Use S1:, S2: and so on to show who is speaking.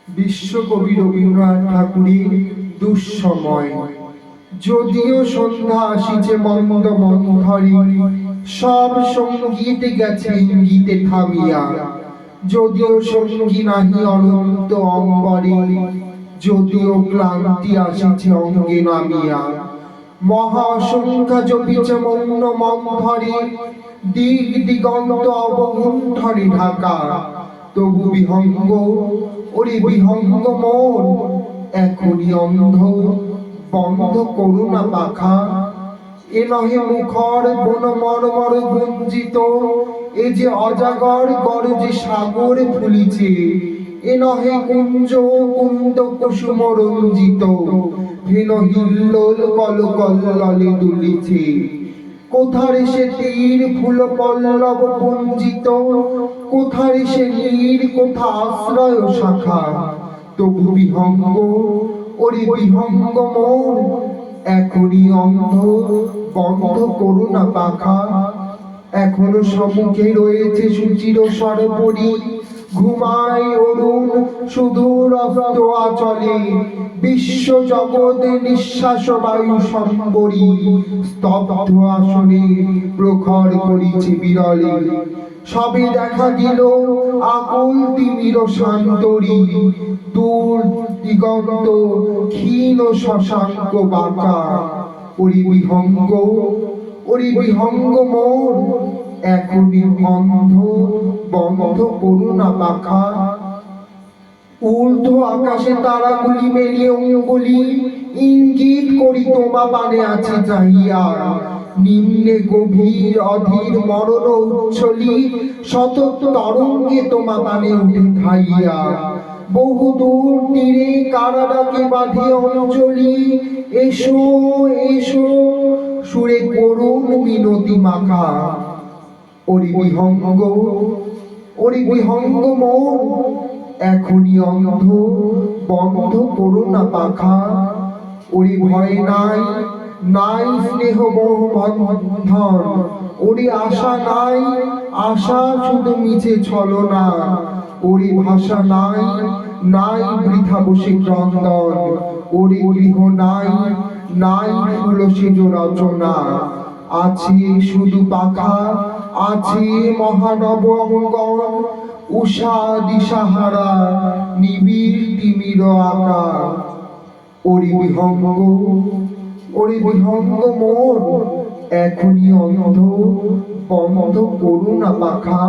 S1: বিশ্বকবি রবীন্দ্রনাথ ঠাকুরের দুঃসময়। যদিও সন্ধ্যা আসিছে মন্দ মন্থরে, সব সঙ্গীত গেছে ইঙ্গিতে থামিয়া। যদিও সঙ্গী নাহি অনন্ত অম্বরে, যদিও ক্লান্তি আসিছে অঙ্গে নামিয়া। মহা সংখ্যা জপিছে মৌন মন্থরে, দিক দিগন্ত অবগুণ্ঠরে ঢাকা। তবু বিহঙ্গ, ওরে বিহঙ্গ মোর, এখনই অন্ধ, বন্ধ করুণা পাখা। এ নহে মুখর বন মর্মর গুঞ্জিত, এ যে অজাগর গরজে সাগর ফুলিছে। এ নহে কুঞ্জ কুন্দ কুসুম রঞ্জিত, হেন হিল্লোল কলকল্ললে দুলিছে। কোথারে সে তীর ফুল পল্লব পুঞ্জিত, কোথারে সে নীর, কোথা আশ্রয় শাখা। তবু বিহঙ্গ, ওরে বিহঙ্গ মোর, এখনই অন্ধ, বন্ধ করুণা পাখা। এখনো সম্মুখে রয়েছে সুচির সর্বরী, ঘুমায় অরুণ সুদূর অস্ত আচলে। বিশ্ব জগৎ নিঃশ্বাস বায়ু সম্বরী, স্তব্ধ আসনে প্রখর করিছে বিরলে। সবে দেখা দিল আকুল তিমির শান্তরী, দূর দিগন্ত ক্ষীণ শশাঙ্ক বাঁকা। ওরে বিহঙ্গ, ওরে বিহঙ্গ মোর, এখনই অন্ধ, বন্ধ করুণা পাখা। ঊর্ধ্ব আকাশে তারাগুলি মেলিয়ে অঙ্গুলি, ইঙ্গিত করি তোমা পানে আছে চাহিয়া। নিম্নে গভীর অধীর মরণ উচ্ছলি, শত তরঙ্গে তোমা পানে উঠে ধাইয়া। বহু দূর তীরে কারা ডাকে বাঁধে অঞ্জলি, এসো এসো সুরে করুণ মিনতি মাখা। ওরে বিহঙ্গ, ওরে বিহঙ্গ মোর, এখনই অন্ধ, বন্ধ করুণা পাখা। ওরে ভয় নাই, নাই স্নেহ মোহ বন্ধন, ওরে আশা নাই, আশা শুধু মিছে ছলনা। ওরে ভাষা নাই, নাই বৃথা বসে ক্রন্দন, ওরে গৃহ নাই, নাই ফুল সেজ রচনা। আছে শুধু পাখা, আছে মহানব অঙ্গন, উষা দিশাহারা নিবিড় তিমির আকা। ওরে বিহঙ্গ, ওরে বিহঙ্গ মোর, এখনই অন্ধ, বন্ধ করুণা পাখা।